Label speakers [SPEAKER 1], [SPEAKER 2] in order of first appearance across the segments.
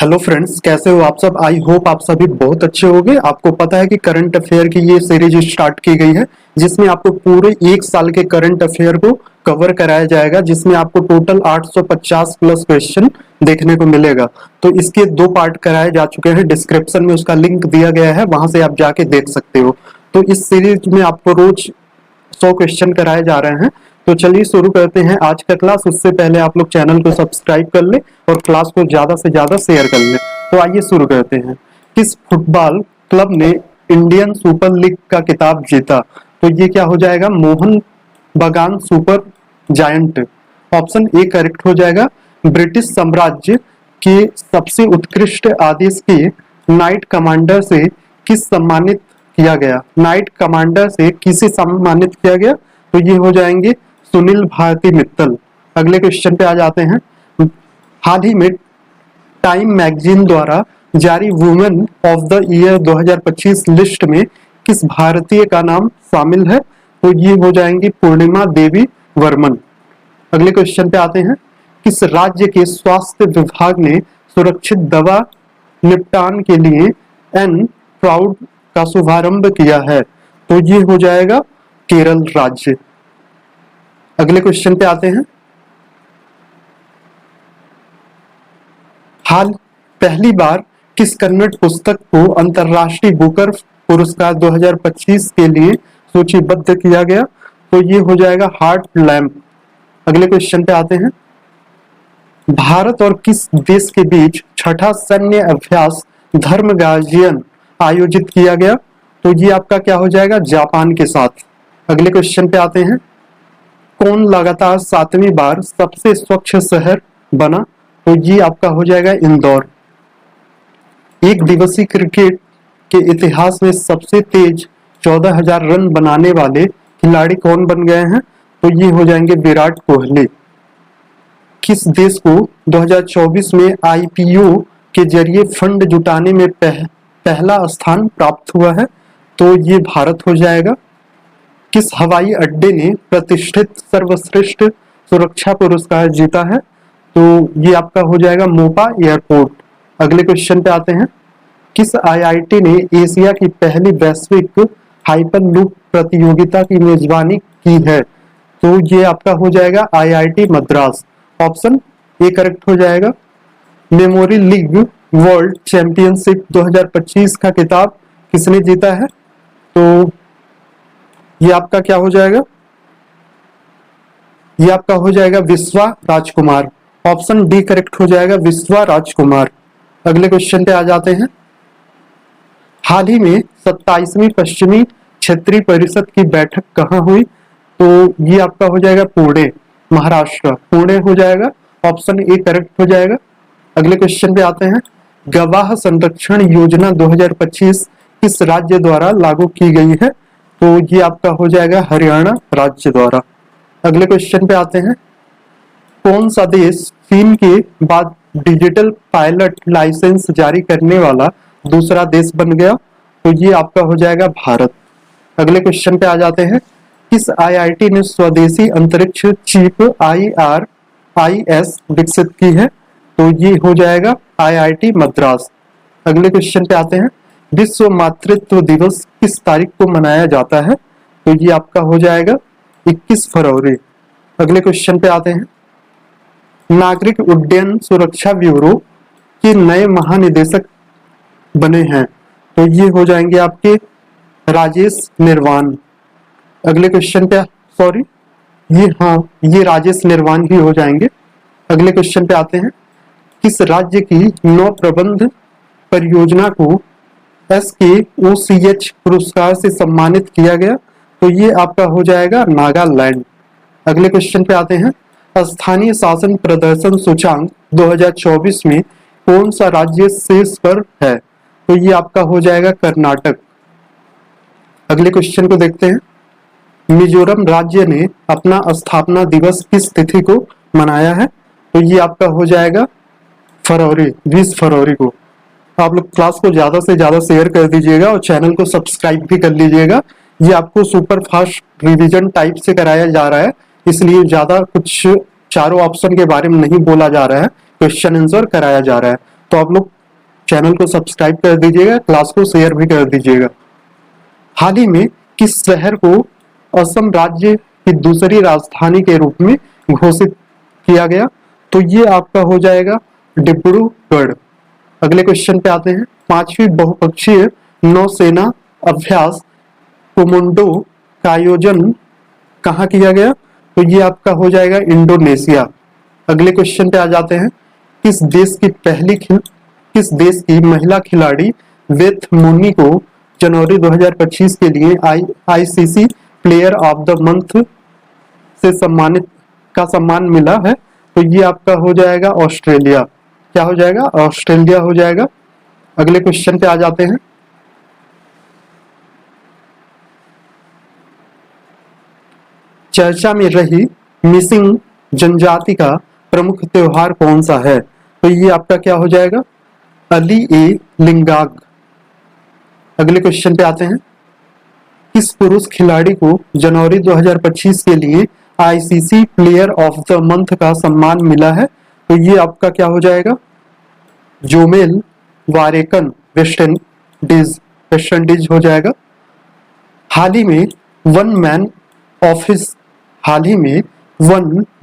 [SPEAKER 1] Hello friends, कैसे हो आप सब। आई होप आप सभी बहुत अच्छे होंगे। आपको पता है कि करंट अफेयर की ये सीरीज स्टार्ट की गई है जिसमें आपको पूरे एक साल के करंट अफेयर को कवर कराया जाएगा, जिसमें आपको टोटल 850 प्लस क्वेश्चन देखने को मिलेगा। तो इसके 2 पार्ट कराए जा चुके हैं, डिस्क्रिप्शन में उसका लिंक दिया गया है, वहां से आप जाके देख सकते हो। तो इस सीरीज में आपको रोज 100 क्वेश्चन कराए जा रहे हैं। तो चलिए शुरू करते हैं आज का क्लास। उससे पहले आप लोग चैनल को सब्सक्राइब कर ले और क्लास को ज्यादा से ज्यादा शेयर कर ले। तो आइए शुरू करते हैं। किस फुटबॉल क्लब ने इंडियन सुपर लीग का खिताब जीता? तो ये क्या हो जाएगा? मोहन बगान super giant. Option A correct हो जाएगा। ब्रिटिश साम्राज्य के सबसे उत्कृष्ट आदेश के नाइट कमांडर से किस सम्मानित किया गया? नाइट कमांडर से किसे सम्मानित किया गया? तो ये हो जाएंगे सुनील भारती मित्तल। अगले क्वेश्चन पे आ जाते हैं। हाल ही में टाइम मैगजीन द्वारा जारी women of the year 2025 list में किस भारतीय का नाम शामिल है? तो ये हो जाएंगी पूर्णिमा देवी वर्मन। अगले क्वेश्चन पे आते हैं। किस राज्य के स्वास्थ्य विभाग ने सुरक्षित दवा निपटान के लिए एन प्राउड का शुभारंभ किया है? तो ये हो जाएगा केरल राज्य। अगले क्वेश्चन पे आते हैं। हाल पहली बार किस कन्नड़ पुस्तक को अंतरराष्ट्रीय बुकर पुरस्कार 2025 के लिए सूचीबद्ध किया गया? तो ये हो जाएगा हार्ट लैम्प। अगले क्वेश्चन पे आते हैं। भारत और किस देश के बीच छठा सैन्य अभ्यास धर्म गार्जियन आयोजित किया गया? तो ये आपका क्या हो जाएगा? जापान के साथ। अगले क्वेश्चन पे आते हैं। कौन लगातार 7वीं बार सबसे स्वच्छ शहर बना? तो ये आपका हो जाएगा इंदौर। एक दिवसीय क्रिकेट के इतिहास में सबसे तेज 14,000 रन बनाने वाले खिलाड़ी कौन बन गए हैं? तो ये हो जाएंगे विराट कोहली। किस देश को 2024 में आईपीओ के जरिए फंड जुटाने में पहला स्थान प्राप्त हुआ है? तो ये भारत हो जाएगा। किस हवाई अड्डे ने प्रतिष्ठित सर्वश्रेष्ठ सुरक्षा पुरस्कार जीता है? तो ये आपका हो जाएगा मोपा एयरपोर्ट। अगले क्वेश्चन पे आते हैं। किस आईआईटी ने एशिया की पहली वैश्विक हाइपरलूप प्रतियोगिता की मेजबानी की है? तो ये आपका हो जाएगा IIT Madras. Option A correct हो जाएगा। मेमोरी लीग वर्ल्ड चैंपियनशिप 2025 का खिताब किसने जीता है? तो ये आपका क्या हो जाएगा? ये आपका हो जाएगा विश्वा राजकुमार। ऑप्शन डी करेक्ट हो जाएगा, विश्वा राजकुमार। अगले क्वेश्चन पे आ जाते हैं। हाल ही में 27वीं पश्चिमी क्षेत्रीय परिषद की बैठक कहाँ हुई? तो ये आपका हो जाएगा पुणे, महाराष्ट्र। पुणे हो जाएगा। ऑप्शन ए करेक्ट हो जाएगा। अगले क्वेश्चन पे आते हैं। गवाह संरक्षण योजना 2025 किस राज्य द्वारा लागू की गई है? तो ये आपका हो जाएगा हरियाणा राज्य द्वारा। अगले क्वेश्चन पे आते हैं। कौन सा देश चीन के बाद डिजिटल पायलट लाइसेंस जारी करने वाला दूसरा देश बन गया? तो ये आपका हो जाएगा भारत। अगले क्वेश्चन पे आ जाते हैं। किस आईआईटी ने स्वदेशी अंतरिक्ष चिप IRIS विकसित की है? तो ये हो जाएगा आईआईटी मद्रास। अगले क्वेश्चन पे आते हैं। विश्व मातृत्व दिवस किस तारीख को मनाया जाता है? तो ये आपका हो जाएगा 21 फरवरी। अगले क्वेश्चन पे आते हैं। नागरिक उड्डयन सुरक्षा ब्यूरो के नए महानिदेशक बने हैं? तो ये हो जाएंगे आपके राजेश निर्वाण। अगले क्वेश्चन पे ये राजेश निर्वाण ही हो जाएंगे। अगले क्वेश्चन पे आते हैं। किस राज्य की नौ प्रबंध परियोजना को SKOCH पुरस्कार से सम्मानित किया गया? तो ये आपका हो जाएगा नागालैंड। अगले क्वेश्चन पे आते हैं। स्थानीय शासन प्रदर्शन सूचांक 2024 में कौन सा राज्य शीर्ष पर है? तो ये आपका हो जाएगा कर्नाटक। अगले क्वेश्चन को देखते हैं। मिजोरम राज्य ने अपना स्थापना दिवस किस तिथि को मनाया है? तो ये आपका हो जाएगा 20 फरवरी को। आप लोग क्लास को ज्यादा से ज्यादा शेयर कर दीजिएगा और चैनल को सब्सक्राइब भी कर लीजिएगा। ये आपको सुपर फास्ट रिवीजन टाइप से कराया जा रहा है, इसलिए ज्यादा कुछ चारों ऑप्शन के बारे में नहीं बोला जा रहा है, क्वेश्चन आंसर कराया जा रहा है। तो आप लोग चैनल को सब्सक्राइब कर दीजिएगा, क्लास को शेयर भी कर दीजिएगा। हाल ही में किस शहर को असम राज्य की दूसरी राजधानी के रूप में घोषित किया गया? तो ये आपका हो जाएगा डिब्रूगढ़। अगले क्वेश्चन पे आते हैं। 5वीं बहुपक्षीय नौसेना अभ्यास कोमोडो का आयोजन कहाँ किया गया? तो ये आपका हो जाएगा इंडोनेशिया। अगले क्वेश्चन पे आ जाते हैं। किस देश की महिला खिलाड़ी वेथ मुनी को जनवरी 2025 के लिए ICC player of the month से सम्मान मिला है? तो ये आपका हो जाएगा ऑस्ट्रेलिया। क्या हो जाएगा? ऑस्ट्रेलिया हो जाएगा। अगले क्वेश्चन पे आ जाते हैं। चर्चा में रही मिसिंग जनजाति का प्रमुख त्योहार कौन सा है? तो ये आपका क्या हो जाएगा? अली ए लिंगाग। अगले क्वेश्चन पे आते हैं। किस पुरुष खिलाड़ी को जनवरी 2025 के लिए ICC player of the month का सम्मान मिला है? तो ये आपका क्या हो जाएगा? जोमेल वारेकन, वेस्ट इंडीज हो जाएगा। हाल ही में वन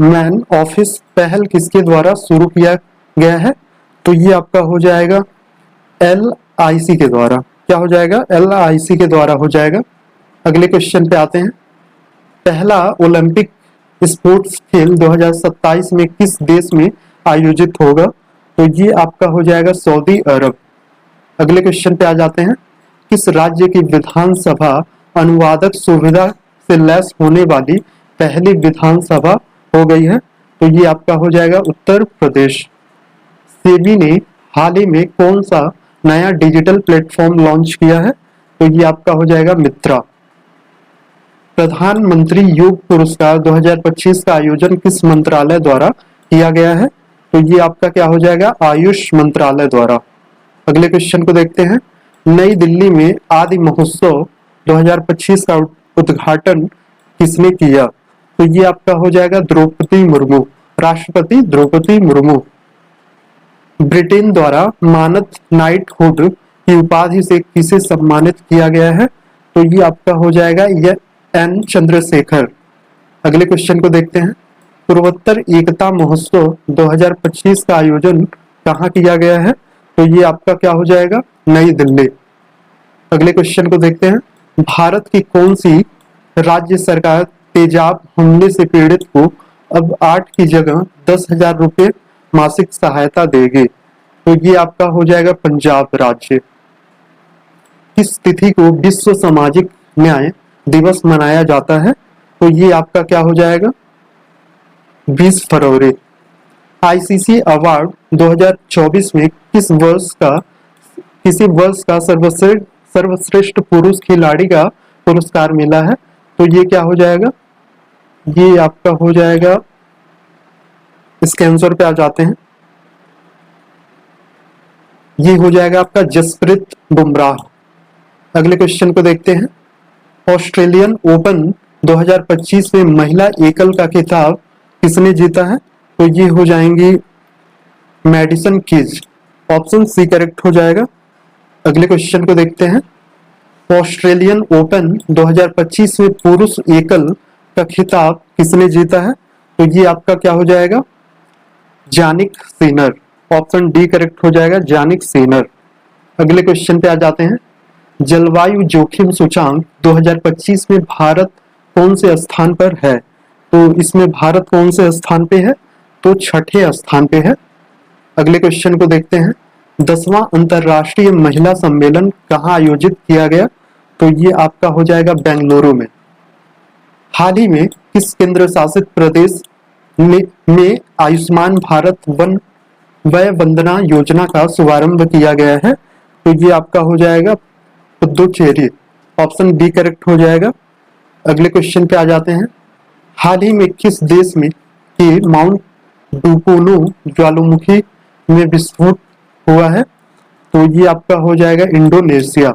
[SPEAKER 1] मैन ऑफिस पहल किसके द्वारा शुरू किया गया है? तो ये आपका हो जाएगा LIC के द्वारा। क्या हो जाएगा? LIC के द्वारा हो जाएगा। अगले क्वेश्चन पे आते हैं। पहला ओलंपिक स्पोर्ट्स खेल 2027 में किस देश में आयोजित होगा? तो ये आपका हो जाएगा सऊदी अरब। अगले क्वेश्चन पे आ जाते हैं। किस राज्य की विधानसभा अनुवादक सुविधा से लैस होने वाली पहली विधानसभा हो गई है? तो ये आपका हो जाएगा उत्तर प्रदेश। सेबी ने हाल ही में कौन सा नया डिजिटल प्लेटफॉर्म लॉन्च किया है? तो ये आपका हो जाएगा मित्रा। प्रधानमंत्री योग पुरस्कार 2025 का आयोजन किस मंत्रालय द्वारा किया गया है? तो ये आपका क्या हो जाएगा? आयुष मंत्रालय द्वारा। अगले क्वेश्चन को देखते हैं। नई दिल्ली में आदि महोत्सव 2025 का उद्घाटन किसने किया? तो ये आपका हो जाएगा द्रौपदी मुर्मू, राष्ट्रपति द्रौपदी मुर्मू। ब्रिटेन द्वारा मानद नाइटहुड की उपाधि से किसे सम्मानित किया गया है? तो ये आपका हो जाएगा N चंद्रशेखर। अगले क्वेश्चन को देखते हैं। पूर्वोत्तर एकता महोत्सव 2025 का आयोजन कहाँ किया गया है? तो ये आपका क्या हो जाएगा? नई दिल्ली। अगले क्वेश्चन को देखते हैं। भारत की कौन सी राज्य सरकार तेजाब हमले से पीड़ित को अब 8 की जगह 10,000 रुपये मासिक सहायता देगी? तो ये आपका हो जाएगा पंजाब राज्य। किस तिथि को विश्व सामाजिक न्याय दिवस मनाया जाता है? तो ये आपका क्या हो जाएगा? 20 फरवरी। आईसीसी अवार्ड 2024 में किसी वर्ष का सर्वश्रेष्ठ पुरुष खिलाड़ी का पुरस्कार मिला है? तो ये क्या हो जाएगा? ये आपका हो जाएगा, इसके आंसर पे आ जाते हैं। ये हो जाएगा आपका जसप्रीत बुमराह। अगले क्वेश्चन को देखते हैं। ऑस्ट्रेलियन ओपन 2025 में महिला एकल का खिताब किसने जीता है? तो ये हो जाएंगी Madison Keys. Option C correct हो जाएगा। अगले क्वेश्चन को देखते हैं। ऑस्ट्रेलियन ओपन 2025 में पुरुष एकल का खिताब किसने जीता है? तो ये आपका क्या हो जाएगा? जानिक सिनर। ऑप्शन डी करेक्ट हो जाएगा, जानिक सिनर। अगले क्वेश्चन पे आ जाते हैं। जलवायु जोखिम सूचांक 2025 में भारत कौन से स्थान पर है? तो इसमें भारत कौन से स्थान पे है? तो 6ठे स्थान पे है। अगले क्वेश्चन को देखते हैं। 10वां अंतरराष्ट्रीय महिला सम्मेलन कहाँ आयोजित किया गया? तो ये आपका हो जाएगा बेंगलुरु में। हाल ही में किस केंद्र शासित प्रदेश में आयुष्मान भारत वय वंदना योजना का शुभारंभ किया गया है? तो ये आपका हो जाएगा पुदुचेरी। ऑप्शन बी करेक्ट हो जाएगा। अगले क्वेश्चन पे आ जाते हैं। हाल ही में किस देश में कि माउंट डुकोनो ज्वालामुखी में विस्फोट हुआ है? तो ये आपका हो जाएगा इंडोनेशिया।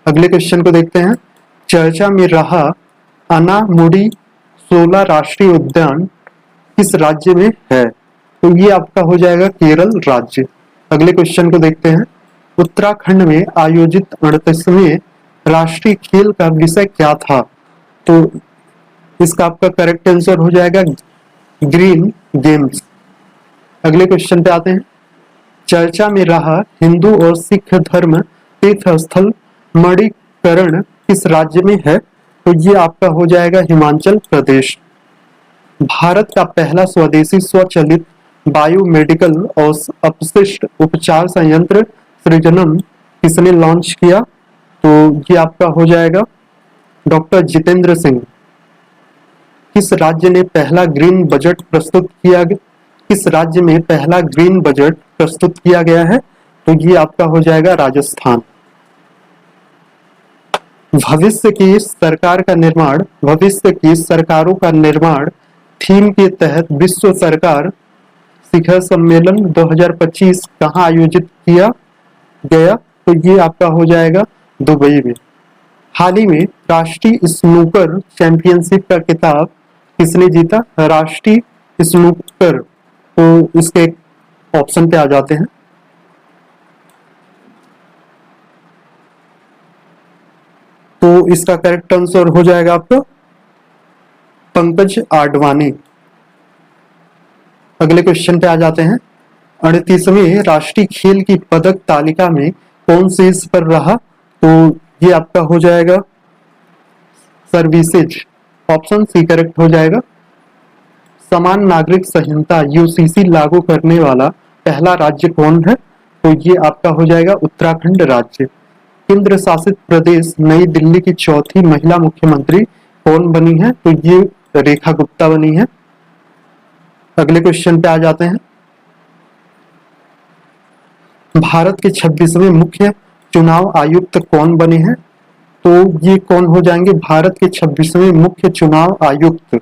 [SPEAKER 1] अगले क्वेश्चन को देखते हैं। चर्चा में रहा अनामुडी 16 राष्ट्रीय उद्यान किस राज्य में है? तो ये आपका हो जाएगा केरल राज्य। अगले क्वेश्चन को देखते हैं। उत्तराखंड में आयोजित 38वें राष्ट्रीय खेल का विषय क्या था? तो इसका आपका करेक्ट आंसर हो जाएगा ग्रीन गेम्स। अगले क्वेश्चन पे आते हैं। चर्चा में रहा हिंदू और सिख धर्म तीर्थ स्थल मणिकरण किस राज्य में है? तो ये आपका हो जाएगा हिमाचल प्रदेश। भारत का पहला स्वदेशी स्वचालित बायोमेडिकल और अपशिष्ट उपचार संयंत्र सृजनम किसने लॉन्च किया? तो ये आपका हो जाएगा डॉक्टर जितेंद्र सिंह। किस राज्य ने पहला ग्रीन बजट प्रस्तुत किया? किस राज्य में पहला ग्रीन बजट प्रस्तुत किया गया है? तो ये आपका हो जाएगा राजस्थान। भविष्य की सरकार का निर्माण, भविष्य की सरकारों का निर्माण थीम के तहत विश्व सरकार शिखर सम्मेलन 2025 कहाँ आयोजित किया गया? तो ये आपका हो जाएगा दुबई में। हाल ही में राष्ट्रीय स्नूकर चैंपियनशिप का खिताब किसने जीता? राष्ट्रीय स्नूकर। तो इसके ऑप्शन पे आ जाते हैं। तो इसका करेक्ट आंसर हो जाएगा आपका पंकज आडवाणी। अगले क्वेश्चन पे आ जाते हैं। 38वें राष्ट्रीय खेल की पदक तालिका में कौन शीर्ष पर रहा? तो ये आपका हो जाएगा सर्विसेज। ऑप्शन सी करेक्ट हो जाएगा। समान नागरिक संहिता यूसीसी लागू करने वाला पहला राज्य कौन है? तो ये आपका हो जाएगा उत्तराखंड राज्य। केंद्र शासित प्रदेश नई दिल्ली की चौथी महिला मुख्यमंत्री कौन बनी है? तो ये रेखा गुप्ता बनी है। अगले क्वेश्चन पे आ जाते हैं। भारत के 26वें मुख्य चुनाव आयुक्त कौन बने हैं? तो ये कौन हो जाएंगे? भारत के 26वें मुख्य चुनाव आयुक्त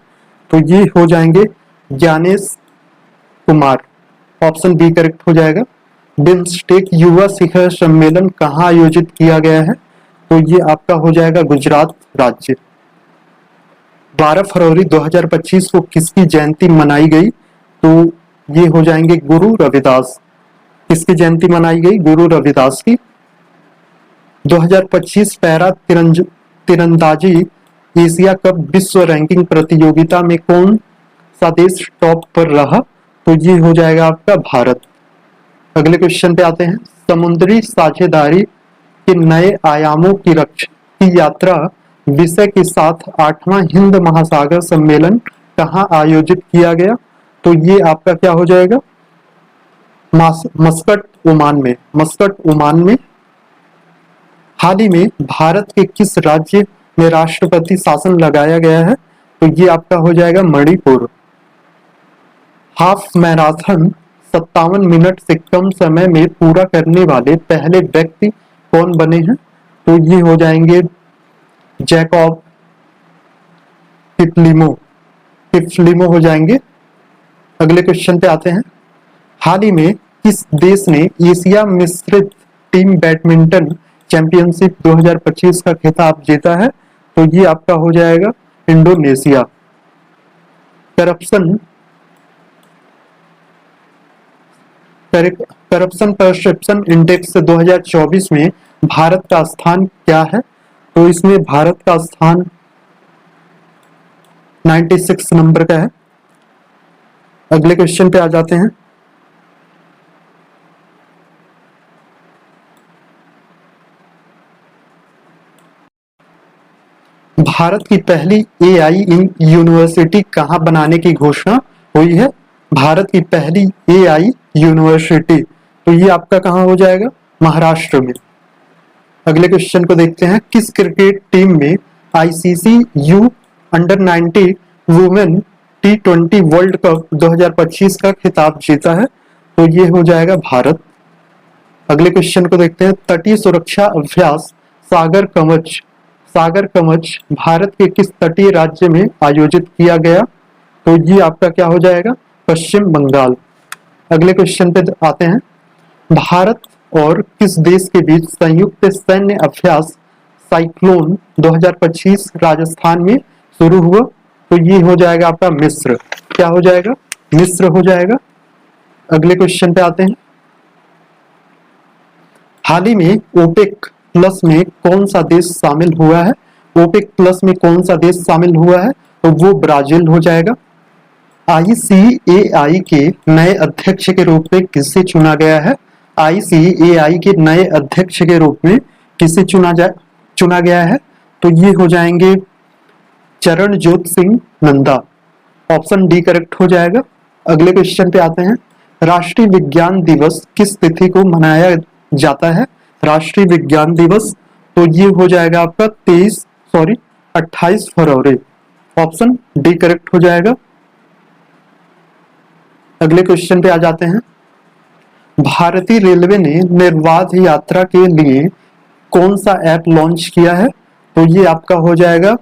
[SPEAKER 1] तो ये हो जाएंगे Gyanesh Kumar. Option B correct हो जाएगा। बिम्स्टेक युवा शिखर सम्मेलन कहाँ आयोजित किया गया है? तो ये आपका हो जाएगा गुजरात राज्य। 12 फरवरी 2025 को किसकी जयंती मनाई गई? तो ये हो जाएंगे गुरु रविदास। किसकी जयंती मनाई गई? गुरु रविदास की। 2025 पैरा तीरंदाजी एशिया कप विश्व रैंकिंग प्रतियोगिता में कौन सा देश टॉप पर रहा? तो ये हो जाएगा आपका भारत। अगले क्वेश्चन पे आते हैं। समुद्री साझेदारी के नए आयामों की यात्रा विषय के साथ 8वां हिंद महासागर सम्मेलन कहाँ आयोजित किया गया? तो ये आपका क्या हो जाएगा? मस्कट ओमान में। मस्कट ओमान में। हाल ही में भारत के किस राज्य में राष्ट्रपति शासन लगाया गया है? तो ये आपका हो जाएगा मणिपुर। हाफ मैराथन 57 मिनट से कम समय में पूरा करने वाले पहले व्यक्ति कौन बने हैं? तो ये हो जाएंगे जैकब किपलिमो हो जाएंगे। अगले क्वेश्चन पे आते हैं। हाल ही में किस देश ने एशिया मिश्रित टीम बैडमिंटन चैंपियनशिप 2025 का खिताब जीता है? तो ये आपका हो जाएगा इंडोनेशिया। करप्शन परसेप्शन इंडेक्स 2024 में भारत का स्थान क्या है? तो इसमें भारत का स्थान 96 नंबर का है। अगले क्वेश्चन पे आ जाते हैं। भारत की पहली एआई यूनिवर्सिटी कहाँ बनाने की घोषणा हुई है? भारत की पहली एआई यूनिवर्सिटी तो ये आपका कहाँ हो जाएगा? महाराष्ट्र में। अगले क्वेश्चन को देखते हैं। किस क्रिकेट टीम में ICC you under 90 women T20 world cup 2025 का खिताब जीता है? तो ये हो जाएगा भारत। अगले क्वेश्चन को देखते हैं। तटीय सुरक्षा अभ्यास सागर कवच भारत के किस तटीय राज्य में आयोजित किया गया? तो ये आपका क्या हो जाएगा? पश्चिम बंगाल। अगले क्वेश्चन पे आते हैं। भारत और किस देश के बीच संयुक्त सैन्य अभ्यास साइक्लोन 2025 राजस्थान में शुरू हुआ? तो ये हो जाएगा आपका मिस्र। क्या हो जाएगा? मिस्र हो जाएगा। अगले क्वेश्चन पे आते हैं। हाल ही में ओपेक प्लस में कौन सा देश शामिल हुआ है? ओपेक प्लस में कौन सा देश शामिल हुआ है? तो वो ब्राजील हो जाएगा। ICAI के नए अध्यक्ष के रूप में किसे चुना गया है? ICAI के नए अध्यक्ष के रूप में किसे चुना गया है? तो ये हो जाएंगे Charanjot Singh Nanda. Option D correct हो जाएगा। अगले क्वेश्चन पे आते हैं। राष्ट्रीय विज्ञान दिवस किस तिथि को मनाया जाता है? राष्ट्रीय विज्ञान दिवस तो ये हो जाएगा आपका 28 फरवरी। ऑप्शन डी करेक्ट हो जाएगा। अगले क्वेश्चन पे आ जाते हैं। भारतीय रेलवे ने निर्बाध यात्रा के लिए कौन सा ऐप लॉन्च किया है? तो ये आपका हो जाएगा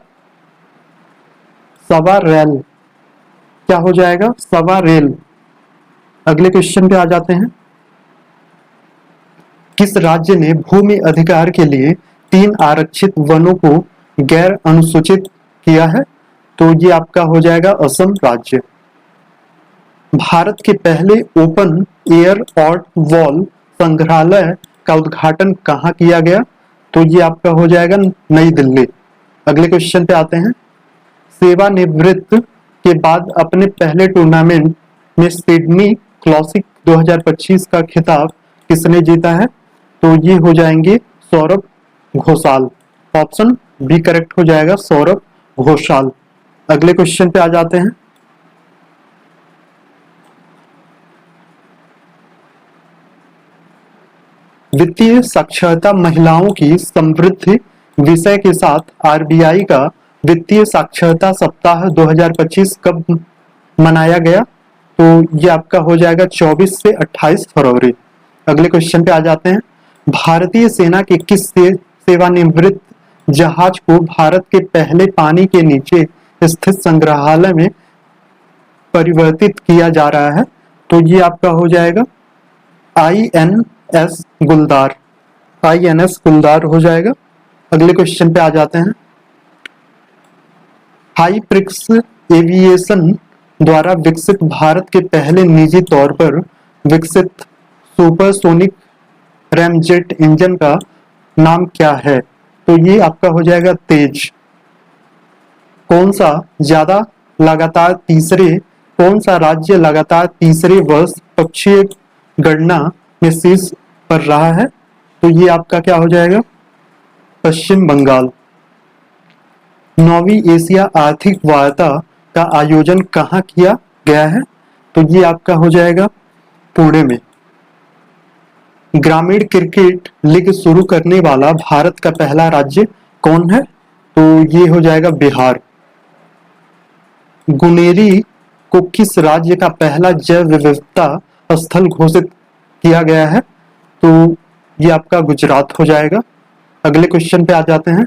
[SPEAKER 1] सवारेल। क्या हो जाएगा? सवारेल। अगले क्वेश्चन पे आ जाते हैं। किस राज्य ने भूमि अधिकार के लिए 3 आरक्षित वनों को गैर अनुसूचित किया है? तो ये आपका हो जाएगा असम राज्य। भारत के पहले ओपन एयर आर्ट वॉल संग्रहालय का उद्घाटन कहाँ किया गया? तो ये आपका हो जाएगा नई दिल्ली। अगले क्वेश्चन पे आते हैं। सेवानिवृत्त के बाद अपने पहले टूर्नामेंट में सिडनी क्लासिक 2025 का खिताब किसने जीता है? तो ये हो जाएंगे Saurabh Ghosal. Option B correct हो जाएगा, सौरभ घोषाल। अगले क्वेश्चन पे आ जाते हैं। वित्तीय साक्षरता महिलाओं की समृद्धि विषय के साथ RBI का वित्तीय साक्षरता सप्ताह 2025 कब मनाया गया? तो ये आपका हो जाएगा 24 से 28 फरवरी। अगले क्वेश्चन पे आ जाते हैं। भारतीय सेना के किस सेवानिवृत्त जहाज को भारत के पहले पानी के नीचे स्थित संग्रहालय में परिवर्तित किया जा रहा है? तो ये आपका हो जाएगा INS गुलदार। INS गुलदार हो जाएगा। अगले क्वेश्चन पे आ जाते हैं। हाईप्रिक्स एविएशन द्वारा विकसित भारत के पहले निजी तौर पर विकसित सुपरसोनिक रैमजेट इंजन का नाम क्या है? तो ये आपका हो जाएगा तेज। कौन सा राज्य लगातार तीसरे वर्ष पक्षीय गणना में शीर्ष पर रहा है? तो ये आपका क्या हो जाएगा? पश्चिम बंगाल। 9वीं एशिया आर्थिक वार्ता का आयोजन कहाँ किया गया है? तो ये आपका हो जाएगा पुणे में। ग्रामीण क्रिकेट लीग शुरू करने वाला भारत का पहला राज्य कौन है? तो ये हो जाएगा बिहार। गुनेरी को किस राज्य का पहला जैव विविधता स्थल घोषित किया गया है? तो ये आपका गुजरात हो जाएगा। अगले क्वेश्चन पे आ जाते हैं।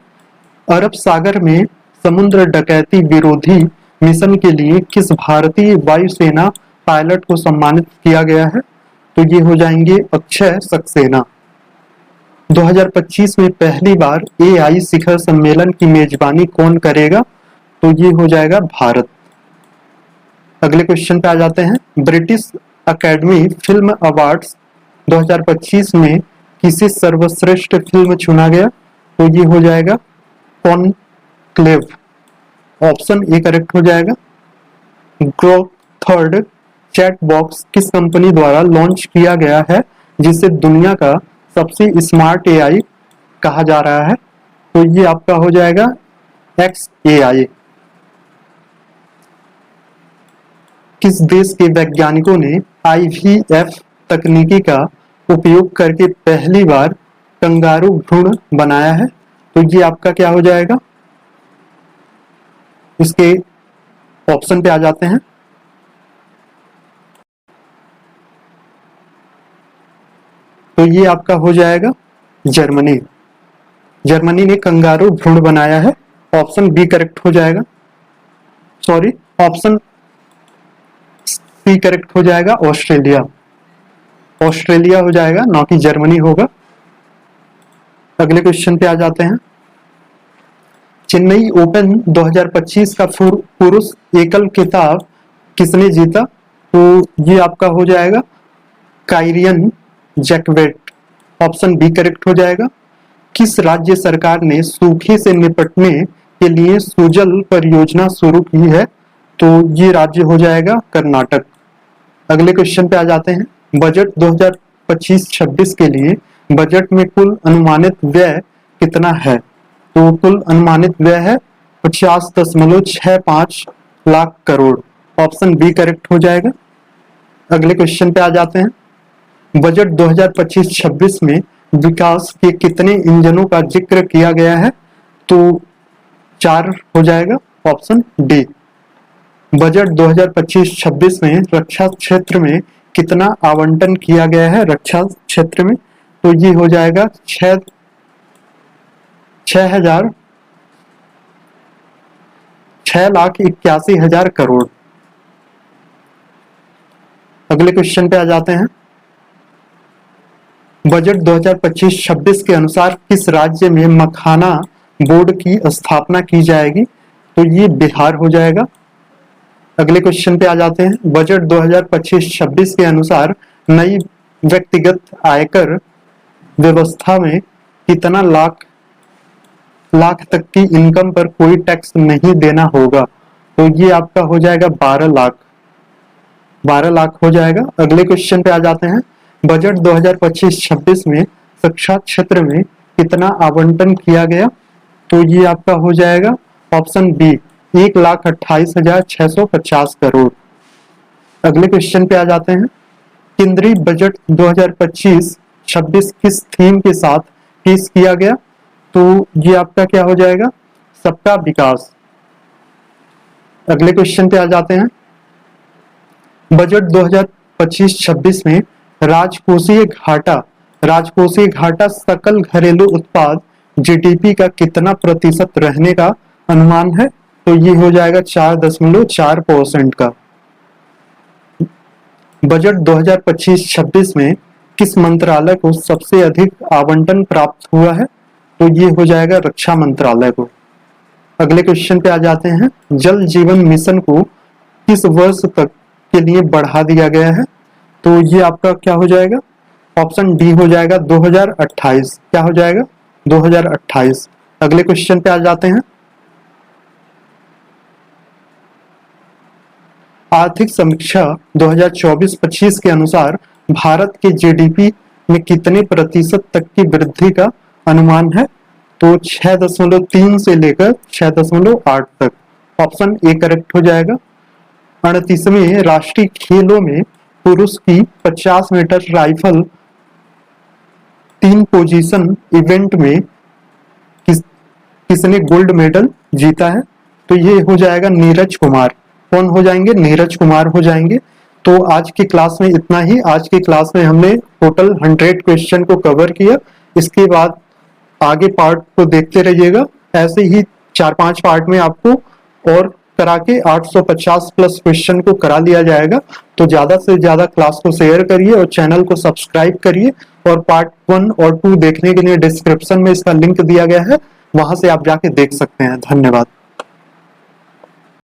[SPEAKER 1] अरब सागर में समुद्र डकैती विरोधी मिशन के लिए किस भारतीय वायुसेना पायलट को सम्मानित किया गया है? तो ये हो जाएंगे अक्षय सक्सेना। 2025 में पहली बार AI शिखर सम्मेलन की मेजबानी कौन करेगा? तो ये हो जाएगा भारत। अगले क्वेश्चन पे आ जाते हैं। ब्रिटिश अकेडमी फिल्म अवार्ड्स 2025 में किसे सर्वश्रेष्ठ फिल्म चुना गया? तो ये हो जाएगा कॉनक्लेव। ऑप्शन ए करेक्ट हो जाएगा। ग्रोक थर्ड चैट बॉक्स किस कंपनी द्वारा लॉन्च किया गया है जिसे दुनिया का सबसे स्मार्ट AI कहा जा रहा है? तो ये आपका हो जाएगा XAI। किस देश के वैज्ञानिकों ने IVF तकनीकी का उपयोग करके पहली बार कंगारू भ्रूण बनाया है? तो ये आपका क्या हो जाएगा? इसके ऑप्शन पे आ जाते हैं। तो ये आपका हो जाएगा जर्मनी। जर्मनी ने कंगारू भ्रूण बनाया है। ऑप्शन बी करेक्ट हो जाएगा। सॉरी, ऑप्शन सी करेक्ट हो जाएगा, ऑस्ट्रेलिया। ऑस्ट्रेलिया हो जाएगा, ना कि जर्मनी होगा। अगले क्वेश्चन पे आ जाते हैं। चेन्नई ओपन 2025 का पुरुष एकल खिताब किसने जीता? तो ये आपका हो जाएगा काइरियन जैकवेट। ऑप्शन बी करेक्ट हो जाएगा। किस राज्य सरकार ने सूखे से निपटने के लिए सुजल परियोजना शुरू की है? तो ये राज्य हो जाएगा कर्नाटक। अगले क्वेश्चन पे आ जाते हैं। बजट 2025-26 के लिए बजट में कुल अनुमानित व्यय कितना है? तो कुल अनुमानित व्यय है 50.65 lakh crore. Option B correct हो जाएगा। अगले क्वेश्चन पे आ जाते हैं। बजट 2025-26 में विकास के कितने इंजनों का जिक्र किया गया है? तो 4 हो जाएगा, ऑप्शन डी। बजट 2025-26 में रक्षा क्षेत्र में कितना आवंटन किया गया है रक्षा क्षेत्र में? तो ये हो जाएगा 6,81,000 करोड़। अगले क्वेश्चन पे आ जाते हैं। बजट 2025-26 के अनुसार किस राज्य में मखाना बोर्ड की स्थापना की जाएगी? तो ये बिहार हो जाएगा। अगले क्वेश्चन पे आ जाते हैं। बजट 2025-26 के अनुसार नई व्यक्तिगत आयकर व्यवस्था में कितना लाख तक की इनकम पर कोई टैक्स नहीं देना होगा? तो ये आपका हो जाएगा 12 लाख हो जाएगा। अगले क्वेश्चन पे आ जाते हैं। बजट 2025-26 में शिक्षा क्षेत्र में कितना आवंटन किया गया? तो ये आपका हो जाएगा ऑप्शन बी 1,28,650 करोड़। अगले क्वेश्चन पे आ जाते हैं। केंद्रीय बजट 2025-26 किस थीम के साथ पेश किया गया? तो ये आपका क्या हो जाएगा? सबका विकास। अगले क्वेश्चन पे आ जाते हैं। बजट 2025-26 में राजकोषीय घाटा सकल घरेलू उत्पाद जीडीपी का कितना प्रतिशत रहने का अनुमान है? तो ये हो जाएगा 4.4% का। बजट 2025-26 में किस मंत्रालय को सबसे अधिक आवंटन प्राप्त हुआ है? तो ये हो जाएगा रक्षा मंत्रालय को। अगले क्वेश्चन पे आ जाते हैं। जल जीवन मिशन को किस वर्ष तक के लिए बढ़ा दिया गया है? तो ये आपका क्या हो जाएगा? ऑप्शन डी हो जाएगा 2028। क्या हो जाएगा? 2028। अगले क्वेश्चन पे आ जाते हैं। आर्थिक समीक्षा 2024-25 के अनुसार भारत के जीडीपी में कितने प्रतिशत तक की वृद्धि का अनुमान है? तो 6.3 से लेकर 6.8 तक। ऑप्शन ए करेक्ट हो जाएगा। 38वें राष्ट्रीय खेलों में पुरुष की 50 मीटर राइफल 3 पोजीशन इवेंट में किसने गोल्ड मेडल जीता है? तो ये हो जाएगा नीरज कुमार। कौन हो जाएंगे? नीरज कुमार हो जाएंगे। तो आज की क्लास में इतना ही। आज की क्लास में हमने टोटल 100 क्वेश्चन को कवर किया। इसके बाद आगे पार्ट को देखते रहिएगा। ऐसे ही 4-5 पार्ट में आपको और करा के 850 प्लस क्वेश्चन को करा लिया जाएगा। तो ज्यादा से ज्यादा क्लास को शेयर करिए और चैनल को सब्सक्राइब करिए। और पार्ट 1 और 2 देखने के लिए डिस्क्रिप्शन में इसका लिंक दिया गया है, वहां से आप जाके देख सकते हैं। धन्यवाद।